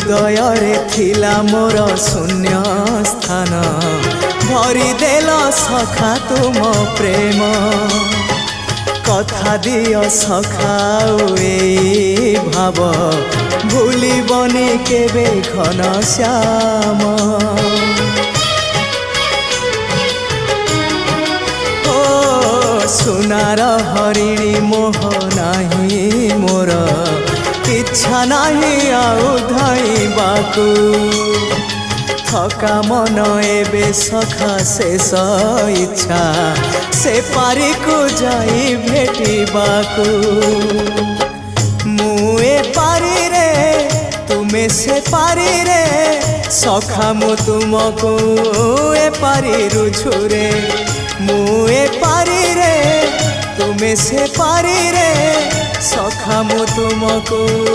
हृदय रे थिला मोर शून्य स्थान भरी देल सखा तुम प्रेम कथा दियो सखाओ ए भाव भूलिबनी केबे घन श्याम ओ सुनार हरिणी मोह नाही मोर इच्छा नहीं आउ धाइबाकू थका मन एबे सखा शेष इच्छा से पारी को जाई भेटिबाकू मुए पारी रे तुमे से पारी रे सखा मु तुमको ए पारी रुझुरे मुए पारी रे तुमे से पारी रे सखा मु तुमको।